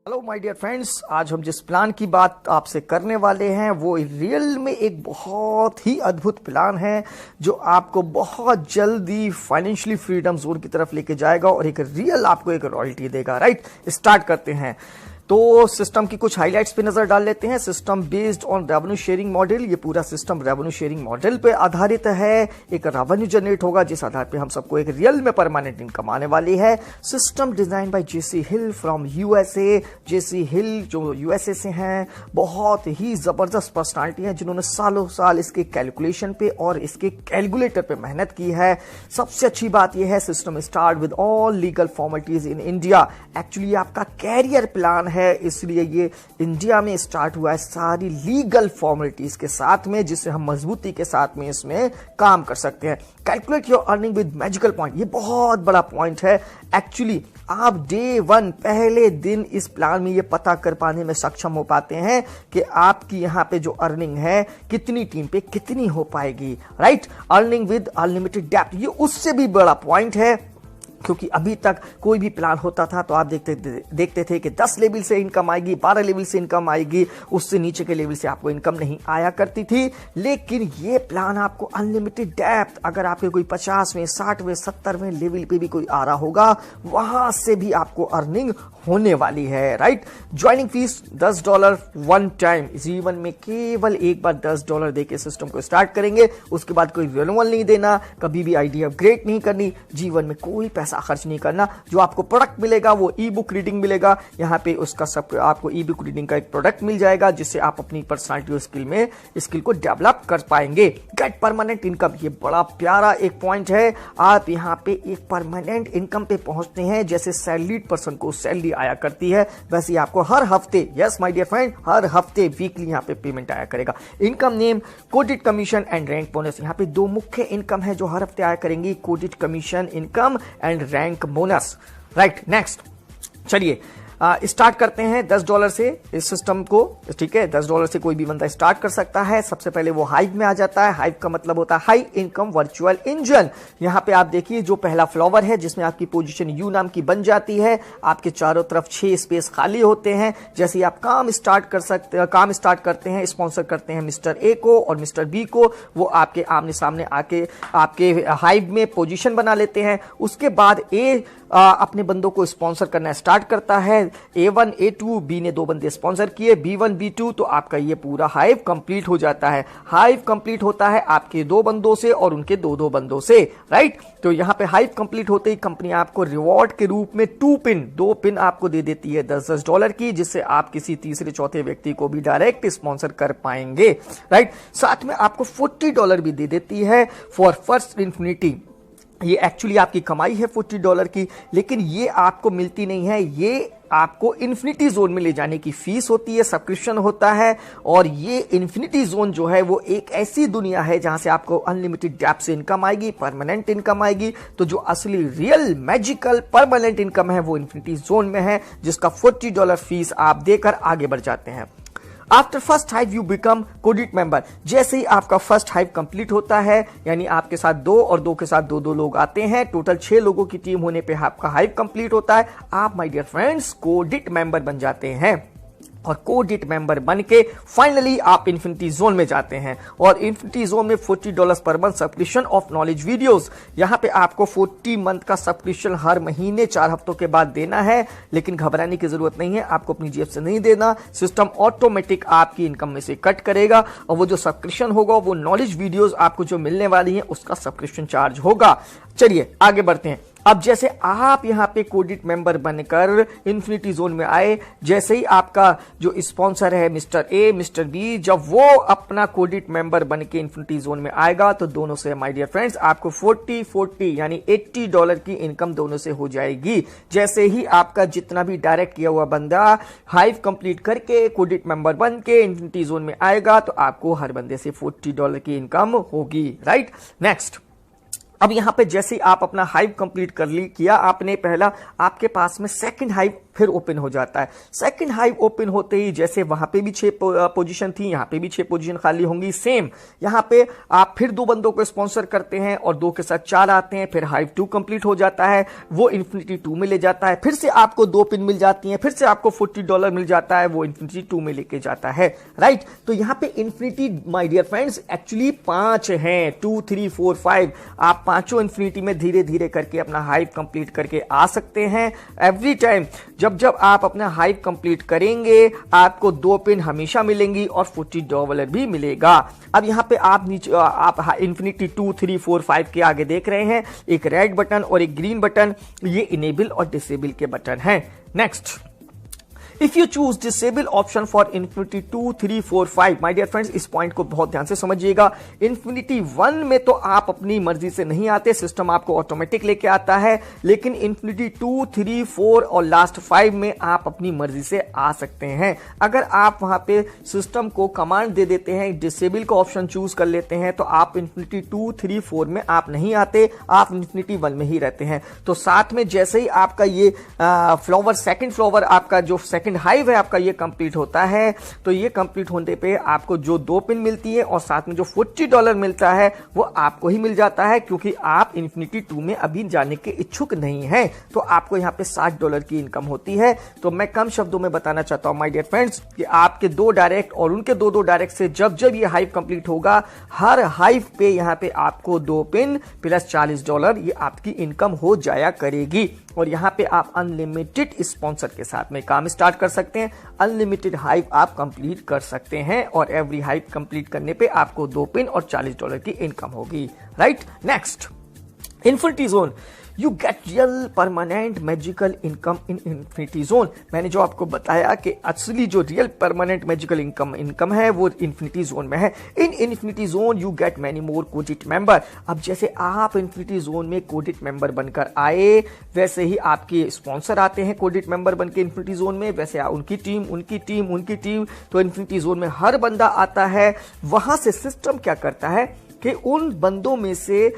Hello my dear friends, आज हम जिस प्लान की बात आपसे करने वाले हैं वो रियल में एक बहुत ही अद्भुत प्लान है जो आपको बहुत जल्दी फाइनेंशियली फ्रीडम जोन की तरफ लेके जाएगा और एक रियल आपको एक रॉयल्टी देगा। राइट, स्टार्ट करते हैं। तो सिस्टम की कुछ हाइलाइट्स पे नजर डाल लेते हैं। System based on revenue sharing model, ये पूरा सिस्टम रेवेन्यू शेयरिंग मॉडल पे आधारित है। एक रेवेन्यू जनरेट होगा जिस आधार पे हम सबको एक रियल में परमानेंट इनकम आने वाली है। System design by JC Hill from USA. JC Hill जो यूएसए से हैं, बहुत ही जबरदस्त पर्सनालिटी है जिन्होंने सालों साल इसके कैलकुलेशन पे और इसके कैलकुलेटर पे मेहनत की है। सबसे अच्छी बात यह है system start with all legal formalities in India. Actually आपका कैरियर प्लान है, इसलिए ये इंडिया में स्टार्ट हुआ है सारी लीगल फॉर्मेलिटीज के साथ में, जिससे हम मजबूती के साथ में इसमें काम कर सकते हैं। Calculate your earning with magical point, ये बहुत बड़ा पॉइंट है। एक्चुअली आप डे वन पहले दिन इस प्लान में ये पता कर पाने में सक्षम हो पाते हैं कि आपकी यहां पे जो अर्निंग है कितनी टीम पे कितनी हो पाएगी। Right, earning with unlimited depth, ये उससे भी बड़ा पॉइंट है, क्योंकि अभी तक कोई भी प्लान होता था तो आप देखते थे कि 10 लेवल से इनकम आएगी, 12 लेवल से इनकम आएगी, उससे नीचे के लेवल से आपको इनकम नहीं आया करती थी। लेकिन ये प्लान आपको अनलिमिटेड डेप्थ, अगर आपके कोई 50वें 60वें 70वें लेवल पे भी कोई आ रहा होगा वहां से भी आपको अर्निंग होने वाली है। Right, joining fees $10 one time, जीवन में केवल एक बार $10 देके सिस्टम को स्टार्ट करेंगे, उसके बाद कोई रिन्यूअल नहीं देना, कभी भी आईडी अपग्रेड नहीं करनी, जीवन में कोई पैसा खर्च नहीं करना। जो आपको प्रोडक्ट मिलेगा वो ई बुक रीडिंग मिलेगा। यहाँ पे उसका सब आपको ई बुक रीडिंग का एक प्रोडक्ट मिल जाएगा जिससे आप अपनी पर्सनालिटी और स्किल को डेवलप कर पाएंगे। गेट परमानेंट इनकम, ये बड़ा प्यारा एक पॉइंट है। आप यहाँ पे एक परमानेंट इनकम पे पहुंचते हैं। जैसे सैलरीड पर्सन को सैलरी आया करती है, वैसे ही आपको हर हफ्ते, यस माय डियर फ्रेंड, हर हफ्ते वीकली यहाँ पे पेमेंट आया करेगा। इनकम नेम, कोडिट कमीशन एंड रैंक बोनस, यहाँ पे दो मुख्य इनकम है जो हर हफ्ते आया करेंगी, कोडिट commission income and rank bonus. Right, next चलिए स्टार्ट करते हैं $10 से इस सिस्टम को। ठीक है, $10 से कोई भी बंदा स्टार्ट कर सकता है। सबसे पहले वो हाइव में आ जाता है। हाइव का मतलब होता है हाई इनकम वर्चुअल इंजन। यहां पे आप देखिए जो पहला फ्लावर है जिसमें आपकी पोजीशन यू नाम की बन जाती है, आपके चारों तरफ 6 स्पेस खाली होते हैं। जैसे ही आप काम स्टार्ट करते हैं, स्पॉन्सर करते हैं मिस्टर ए को और मिस्टर बी को, वो आपके आमने सामने आके आपके हाइव में पोजीशन बना लेते हैं। उसके बाद ए अपने बंदों को स्पॉन्सर करना स्टार्ट करता है। A1 A2 बी ने 2 बंदे स्पॉन्सर किए, B1 B2, तो आपका ये पूरा हाइव कंप्लीट हो जाता है। हाइव कंप्लीट होता है आपके 2 बंदों से और उनके 2 बंदों से। राइट, तो यहां पे हाइव कंप्लीट होते ही कंपनी आपको रिवॉर्ड के रूप में 2 पिन आपको दे देती है $10 की, जिससे आप किसी तीसरे चौथे व्यक्ति को भी डायरेक्ट स्पॉन्सर कर पाएंगे। राइट, साथ में आपको $40 भी दे देती है फॉर फर्स्ट इन्फिनिटी। ये एक्चुअली आपकी कमाई है $40 की, लेकिन ये आपको मिलती नहीं है, ये आपको इन्फिनिटी जोन में ले जाने की फीस होती है, सब्सक्रिप्शन होता है। और ये इन्फिनिटी जोन जो है वो एक ऐसी दुनिया है जहां से आपको अनलिमिटेड डेप्थ से इनकम आएगी, परमानेंट इनकम आएगी। तो जो असली रियल मैजिकल परमानेंट इनकम है वो इन्फिनिटी जोन में है, जिसका $40 फीस आप देकर आगे बढ़ जाते हैं। After first hive you become कोडिट मेंबर, जैसे ही आपका फर्स्ट हाइव कंप्लीट होता है, यानी आपके साथ 2 और 2 के साथ 2 लोग आते हैं, टोटल 6 लोगों की टीम होने पे आपका हाइव कंप्लीट होता है, आप माय डियर फ्रेंड्स कोडिट मेंबर बन जाते हैं। और कोडिट मेंबर बन के फाइनली आप इन्फिनिटी जोन में जाते हैं। और इन्फिनिटी जोन में $40 per month subscription of knowledge videos, यहां पे आपको 40 मंथ का सब्सक्रिप्शन हर महीने 4 हफ्तों के बाद देना है। लेकिन घबराने की जरूरत नहीं है, आपको अपनी जेब से नहीं देना, सिस्टम ऑटोमेटिक आपकी इनकम में से कट करेगा और वो जो सब्सक्रिप्शन होगा वो नॉलेज वीडियोस आपको जो मिलने वाली है उसका सब्सक्रिप्शन चार्ज होगा। चलिए आगे बढ़ते हैं। अब जैसे आप यहां पे कोडिट मेंबर बनकर इन्फिनिटी जोन में आए, जैसे ही आपका जो स्पॉन्सर है मिस्टर ए मिस्टर बी, जब वो अपना कोडिट मेंबर बन के इन्फिनिटी जोन में आएगा तो दोनों से माय डियर फ्रेंड्स आपको 40 यानी $80 की इनकम दोनों से हो जाएगी। जैसे ही आपका जितना भी डायरेक्ट किया हुआ बंदा हाइव कंप्लीट करके कोडिट मेंबर बन के इन्फिनिटी जोन में आएगा तो आपको हर बंदे से $40 की इनकम होगी। Right, next. अब यहां पे जैसे ही आप अपना हाइव कंप्लीट किया आपने पहला, आपके पास में सेकंड हाइव फिर ओपन हो जाता है। सेकंड हाइव ओपन होते ही जैसे वहां पे भी 6 पोजीशन थी, यहां पे भी 6 पोजीशन खाली होंगी, सेम यहां पे आप फिर 2 बंदों को स्पॉन्सर करते हैं और 2 के साथ 4 आते हैं, फिर हाइव 2 कंप्लीट हो जाता है, वो इन्फिनिटी 2 में ले जाता है, फिर से आपको 2 पिन मिल जाती हैं, फिर से आपको $40 मिल जाता है, वो इन्फिनिटी 2 में लेके जाता है, राइट। तो यहां पे infinity my dear friends actually 5 हैं, 2 3 4 5। आप पांचों इन्फिनिटी में धीरे धीरे करके अपना हाइव कंप्लीट करके आ सकते हैं। एवरी टाइम जब जब आप अपना हाइव कंप्लीट करेंगे आपको 2 पिन हमेशा मिलेंगी और $40 भी मिलेगा। अब यहां पे आप नीचे आप इन्फिनिटी 2 3 4 5 के आगे देख रहे हैं एक रेड बटन और एक ग्रीन बटन, ये इनेबल और डिसेबल के बटन हैं। Next, if you choose disable option for infinity 2 3 4 5, my dear friends इस पॉइंट को बहुत ध्यान से समझिएगा। इन्फिनिटी 1 में तो आप अपनी मर्जी से नहीं आते, सिस्टम आपको ऑटोमेटिक लेके आता है, लेकिन इन्फिनिटी 2 3 4 और लास्ट 5 में आप अपनी मर्जी से आ सकते हैं। अगर आप वहां पे सिस्टम को कमांड दे देते हैं, डिसेबल का ऑप्शन चूज कर लेते हैं, तो आप इन्फिनिटी 2 3 4 में आप नहीं आते, आप इन्फिनिटी 1 में ही रहते हैं। तो साथ में जैसे ही आपका ये फ्लावर सेकंड फ्लावर आपका जो सेकंड हाइव है आपका ये कंप्लीट होता है, तो ये कंप्लीट होने पे आपको जो 2 पिन मिलती है और साथ में जो $40 मिलता है वो आपको ही मिल जाता है, क्योंकि आप इन्फिनिटी 2 में अभी जाने के इच्छुक नहीं हैं। तो आपको यहां पे $60 की इनकम होती है। तो मैं कम शब्दों में बताना चाहता हूं माय डियर फ्रेंड्स कि आपके 2 डायरेक्ट और उनके 2 डायरेक्ट से जब जब ये हाइव कंप्लीट होगा, हर हाइव पे यहां पे आपको 2 पिन प्लस $40 ये आपकी इनकम हो जाया करेगी। और यहां पे आप अनलिमिटेड स्पॉन्सर के साथ में काम स्टार्ट कर सकते हैं, अनलिमिटेड हाइव आप कंप्लीट कर सकते हैं और एवरी हाइव कंप्लीट करने पे आपको 2 पिन और $40 की इनकम होगी, right. Next, infinity zone, you get real permanent magical income in infinity zone. मैंने जो आपको बताया कि असली जो रियल परमानेंट मैजिकल इनकम है वो इन्फिनिटी जोन में है। In infinity zone you get many more कोडिट मेंबर। अब जैसे आप इन्फिनिटी जोन में कोडिट मेंबर बनकर आए, वैसे ही आपके स्पॉन्सर आते हैं कोडिट मेंबर बनके इन्फिनिटी जोन में, वैसे उनकी टीम। तो इन्फिनिटी जोन में हर बंदा आता है, वहां से सिस्टम क्या करता है कि उन बंदों में से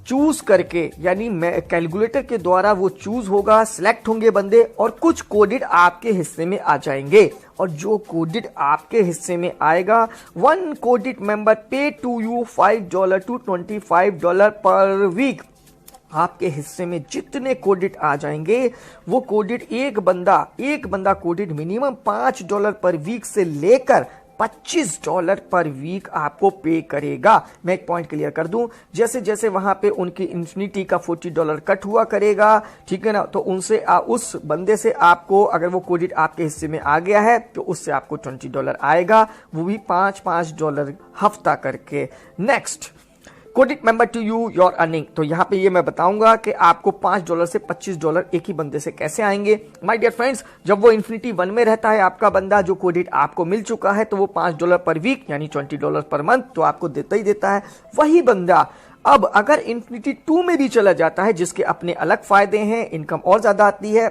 चूज करके, यानी कैलकुलेटर के द्वारा वो चूज होगा, सिलेक्ट होंगे बंदे और कुछ कोडिट आपके हिस्से में आ जाएंगे। और जो कोडिट आपके हिस्से में आएगा, 1 कोडिट मेंबर पे टू यू $5 to $25 पर वीक। आपके हिस्से में जितने कोडिट आ जाएंगे वो कोडिट एक बंदा कोडिट मिनिमम $5 पर वीक से लेकर $25 पर वीक आपको पे करेगा। मैं एक पॉइंट क्लियर कर दूं, जैसे जैसे वहां पे उनकी इन्फिनिटी का $40 कट हुआ करेगा, ठीक है ना, तो उनसे उस बंदे से आपको अगर वो कोडिट आपके हिस्से में आ गया है तो उससे आपको $20 आएगा, वो भी $5 हफ्ता करके। नेक्स्ट, कोडिट member to you your earning. तो यहां पे ये मैं बताऊंगा कि आपको $5 से $25 एक ही बंदे से कैसे आएंगे। माय डियर फ्रेंड्स, जब वो इन्फिनिटी 1 में रहता है आपका बंदा, जो कोडिट आपको मिल चुका है, तो वो $5 पर वीक यानी $20 पर मंथ तो आपको देता ही देता है। वही बंदा अब अगर इन्फिनिटी 2 में भी चला जाता है, जिसके अपने अलग फायदे हैं, इनकम और ज्यादा आती है,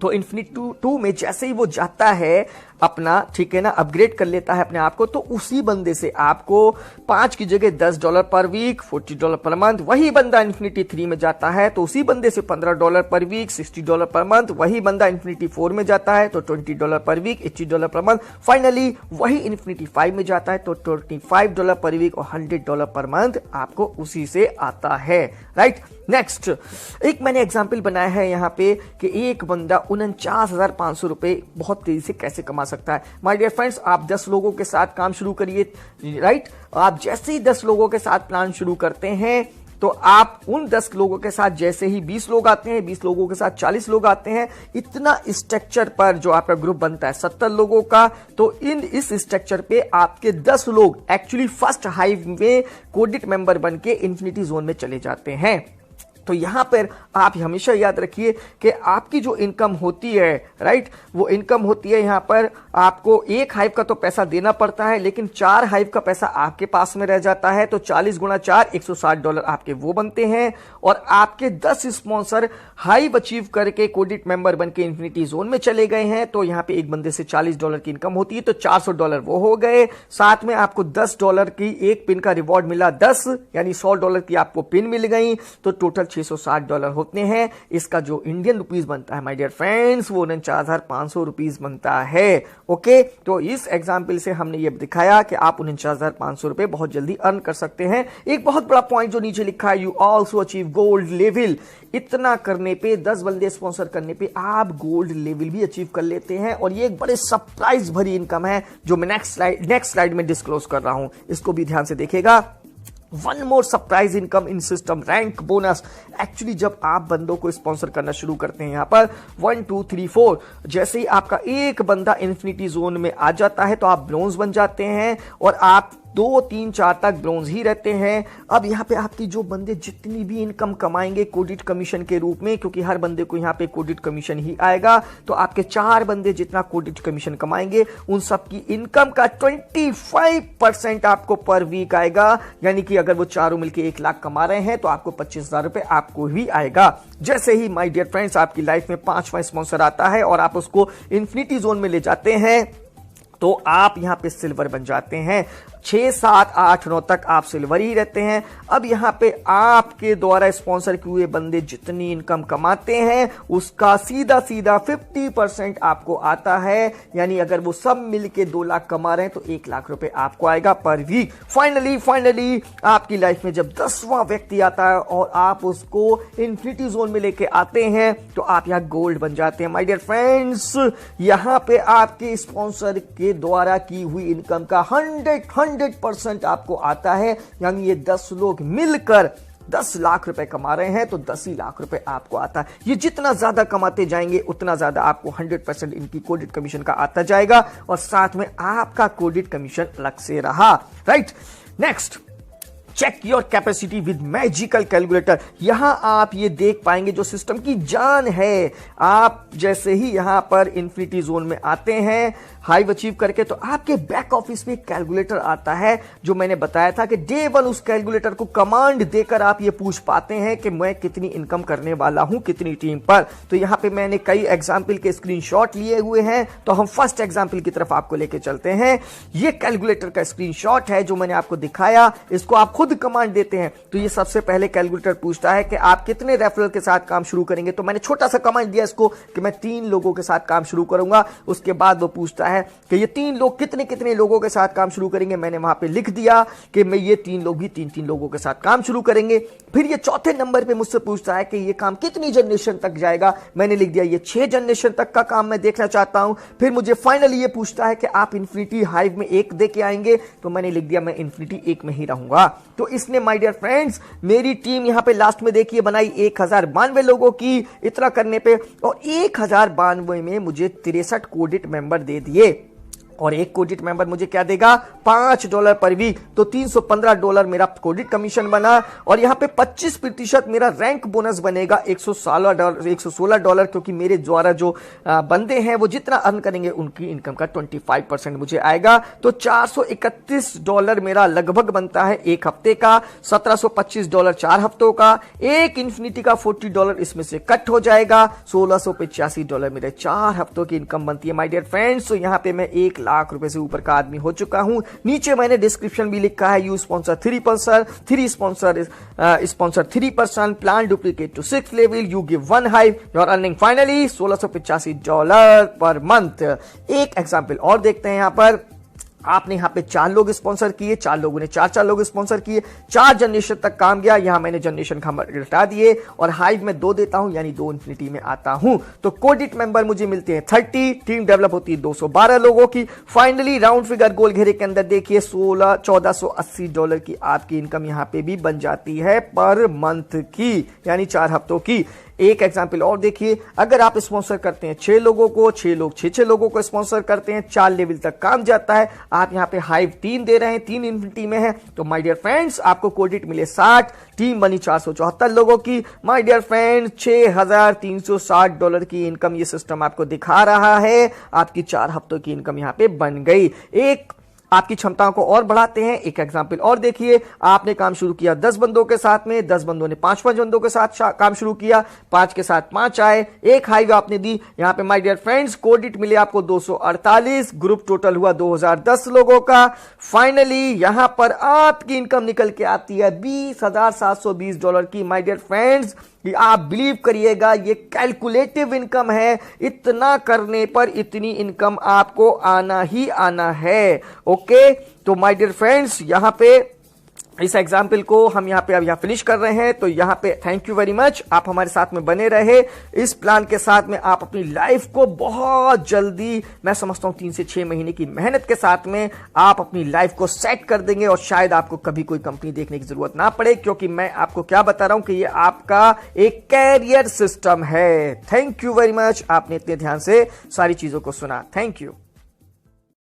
तो इन्फिनिटी 2 में जैसे ही वो जाता है अपना, ठीक है ना, अपग्रेड कर लेता है अपने आप को, तो उसी बंदे से आपको 5 की जगह $10 पर वीक, $40 पर मंथ। वही बंदा इन्फिनिटी 3 में जाता है तो उसी बंदे से $15 पर वीक, $60 पर मंथ। वही बंदा इन्फिनिटी 4 में जाता है तो $20 पर वीक, $80 पर मंथ। फाइनली वही इन्फिनिटी 5 में जाता है तो $25 पर वीक और $100 पर मंथ आपको उसी से आता है, राइट। नेक्स्ट, एक मैंने एग्जाम्पल बनाया है यहाँ पे कि एक बंदा 49,500 रुपए बहुत तेजी से कैसे कमा सकता है। माय डियर फ्रेंड्स, आप 10 लोगों के साथ काम शुरू करिए, राइट। आप जैसे ही 10 लोगों के साथ प्लान शुरू करते हैं तो आप उन 10 लोगों के साथ जैसे ही 20 लोग आते हैं, 20 लोगों के साथ 40 लोग आते हैं, इतना स्ट्रक्चर पर जो आपका ग्रुप बनता है 70 लोगों का, तो इस स्ट्रक्चर पे आपके 10 लोग एक्चुअली फर्स्ट हाइव में कोडिट मेंबर बन के इन्फिनिटी जोन में चले जाते हैं। तो यहां पर आप हमेशा याद रखिए कि आपकी जो इनकम होती है, राइट, वो इनकम होती है यहां पर आपको एक हाइव का तो पैसा देना पड़ता है, लेकिन 4 हाइव का पैसा आपके पास में रह जाता है। तो 40 गुणा 4 $160 आपके वो बनते हैं। और आपके 10 स्पॉन्सर हाइव अचीव करके कोडिट मेंबर बन के इन्फिनिटी जोन में चले गए हैं, तो यहां पे एक बंदे से $40 की इनकम होती है, तो $400 वो हो गए। साथ में आपको $10 की एक पिन का रिवॉर्ड मिला, 10 यानी $100 की आपको पिन मिल गई, तो टोटल $660 होते हैं। इसका जो इंडियन रुपीज बनता है माय डियर फ्रेंड्स वो 49,500 रुपीज बनता है। ओके, तो इस एग्जाम्पल से हमने ये दिखाया कि आप 49,500 रुपए बहुत जल्दी अर्न कर सकते हैं। एक बहुत बड़ा पॉइंट जो नीचे लिखा है, you also achieve gold level. इतना करने पे 10 बंदे स्पॉन्सर करने पे आप गोल्ड लेवल भी अचीव कर लेते हैं, और ये एक बड़े सरप्राइज भरी इनकम है जो मैं नेक्स्ट स्लाइड में डिस्क्लोज कर रहा हूं। इसको भी ध्यान से देखिएगा। One more surprise income in system, rank bonus. Actually जब आप बंदों को स्पॉन्सर करना शुरू करते हैं, यहां पर 1 2 3 4, जैसे ही आपका एक बंदा इन्फिनिटी जोन में आ जाता है तो आप ब्रोंज बन जाते हैं, और आप 2 3 4 तक ब्रोंज ही रहते हैं। अब यहाँ पे आपकी जो बंदे जितनी भी इनकम कमाएंगे कोडिट कमीशन के रूप में, क्योंकि हर बंदे को यहाँ पे कोडिट कमीशन ही आएगा, तो आपके 4 बंदे जितना कोडिट कमीशन कमाएंगे उन सब की इनकम का 25% आपको पर वीक आएगा। यानी कि अगर वो चारों मिलकर 1 लाख कमा रहे हैं तो आपको 25,000 रुपए आपको भी आएगा। जैसे ही माय डियर फ्रेंड्स आपकी लाइफ में 5वां स्पॉन्सर आता है और आप उसको इन्फिनिटी जोन में ले जाते हैं, तो आप यहां पे सिल्वर बन जाते हैं। 6 7 8 9 तक आप सिल्वर ही रहते हैं। अब यहां पे आपके द्वारा स्पॉन्सर किए हुए बंदे जितनी इनकम कमाते हैं उसका सीधा 50% आपको आता है। यानी अगर वो सब मिलके 2 लाख कमा रहे हैं तो 1 लाख रुपए आपको आएगा पर वीक। फाइनली आपकी लाइफ में जब 10वां व्यक्ति आता है और आप उसको इन्फिनिटी जोन में लेके आते हैं तो आप यहां गोल्ड बन जाते हैं। माय डियर फ्रेंड्स, यहां पे आपके स्पॉन्सर के द्वारा की हुई इनकम का 100% आपको आता है। यानी ये 10 लोग मिलकर 10 लाख रुपए कमा रहे हैं तो 10 ही लाख रुपए आपको आता है। ये जितना ज्यादा कमाते जाएंगे उतना ज्यादा आपको 100% इनकी कोडिट कमीशन का आता जाएगा, और साथ में आपका कोडिट कमीशन अलग से रहा। Right, next, check your capacity with magical calculator. यहां आप ये देख पाएंगे जो सिस्टम की जान है। आप जैसे ही यहां पर इन्फिनिटी जोन में आते हैं हाइव अचीव करके, तो आपके बैक ऑफिस में कैलकुलेटर आता है जो मैंने बताया था कि डे 1 उस कैलकुलेटर को कमांड देकर आप ये पूछ पाते हैं कि मैं कितनी इनकम करने वाला हूं कितनी टीम पर। तो यहां पे मैंने कई एग्जाम्पल के स्क्रीनशॉट लिए हुए हैं, तो हम फर्स्ट एग्जाम्पल की तरफ आपको लेके चलते हैं। ये कैलकुलेटर का स्क्रीनशॉट है जो मैंने आपको दिखाया। इसको आप खुद कमांड देते हैं तो ये सबसे पहले कैलकुलेटर पूछता है कि आप कितने रेफरल के साथ काम शुरू करेंगे। तो मैंने छोटा सा कमांड दिया इसको कि मैं 3 लोगों के साथ काम शुरू करूंगा। उसके बाद वो पूछता है कि ये 3 लोग कितने कितने लोगों के साथ काम शुरू करेंगे। मैंने वहां पे लिख दिया कि मैं ये 3 लोग भी 3 लोगों के साथ काम शुरू करेंगे। फिर ये चौथे नंबर पे मुझसे पूछता है कि ये काम कितनी जनरेशन तक जाएगा। मैंने लिख दिया ये 6 जनरेशन तक का काम मैं देखना चाहता हूं। फिर मुझे फाइनली ये पूछता है कि आप इन्फिनिटी हाइव में 1 दे के आएंगे, तो मैंने लिख दिया मैं इन्फिनिटी 1 में ही रहूंगा। तो इसने माय डियर फ्रेंड्स मेरी टीम यहां पे लास्ट में देखिए बनाई 1092 लोगों की। इतना करने पे और 1092 में मुझे 63 कोडिट मेंबर दे दिए, और एक कोडिट मेंबर मुझे क्या देगा, $5 पर वीक। तो $315 मेरा कोडिट कमीशन बना, और यहां पे 25% मेरा रैंक बोनस बनेगा $116, क्योंकि मेरे द्वारा जो बंदे हैं वो जितना अर्न करेंगे उनकी इनकम का 25% मुझे आएगा। तो $431 मेरा लगभग बनता है एक हफ्ते का, $1725 4 हफ्तों का, एक इन्फिनिटी का $40 इसमें से कट हो जाएगा, $1685 मेरे 4 हफ्तों की इनकम बनती है माय डियर फ्रेंड्स। तो यहां पे मैं 1 लाख रुपए से ऊपर का आदमी हो चुका हूं। नीचे मैंने डिस्क्रिप्शन भी लिखा है, you sponsor 3% plan duplicate to 6th level, you give 1 hive, your earning finally $1685 per month. एक एग्जांपल और देखते हैं। यहां पर आपने यहां पे 4 लोग स्पॉन्सर किए, 4 लोगों ने 4 लोग स्पॉन्सर किए, 4 जनरेशन तक काम गया। यहां मैंने जनरेशन घटा दिए और हाइव में 2 देता हूं, यानी 2 इन्फिनिटी में आता हूं। तो कोडिट मेंबर मुझे मिलते हैं 30, टीम डेवलप होती है 212 लोगों की। फाइनली राउंड फिगर गोल घेरे के अंदर देखिए $1480 की आपकी इनकम यहां पे भी बन जाती है पर मंथ की, यानी 4 हफ्तों की। एक एग्जाम्पल और देखिए, अगर आप स्पॉन्सर करते हैं 6 लोगों को, 6 लोग 6 लोगों को स्पॉन्सर करते हैं, 4 लेवल तक काम जाता है, आप यहां पे हाइव 3 दे रहे हैं, 3 इन्फिनिटी में है, तो माय डियर फ्रेंड्स आपको कोडिट मिले 60, टीम बनी 474 लोगों की। माय डियर फ्रेंड्स $6360 की इनकम ये सिस्टम आपको दिखा रहा है। आपकी 4 हफ्तों की इनकम यहां पे बन गई। एक आपकी क्षमताओं को और बढ़ाते हैं। एक एग्जाम्पल और देखिए, आपने काम शुरू किया 10 बंदों के साथ में, 10 बंदों ने 5 बंदों के साथ काम शुरू किया, 5 के साथ 5 आए, एक हाईवे आपने दी। यहां पे माय डियर फ्रेंड्स क्रेडिट मिले आपको 248, ग्रुप टोटल हुआ 2010 लोगों का। फाइनली यहां पर आपकी इनकम निकल के आती है $20,720 की। माय डियर फ्रेंड्स, आप बिलीव करिएगा, ये कैलकुलेटिव इनकम है। इतना करने पर इतनी इनकम आपको आना ही आना है। ओके, तो माय डियर फ्रेंड्स, यहां पे इस एग्जाम्पल को हम यहां पे अब फिनिश कर रहे हैं। तो यहां पे थैंक यू वेरी मच, आप हमारे साथ में बने रहे। इस प्लान के साथ में आप अपनी लाइफ को बहुत जल्दी, मैं समझता हूं 3 से 6 महीने की मेहनत के साथ में आप अपनी लाइफ को सेट कर देंगे और शायद आपको कभी कोई कंपनी देखने की जरूरत ना पड़े, क्योंकि मैं आपको क्या बता रहा हूं कि ये आपका एक कैरियर सिस्टम है। थैंक यू वेरी मच, आपने इतने ध्यान से सारी चीजों को सुना। Thank you.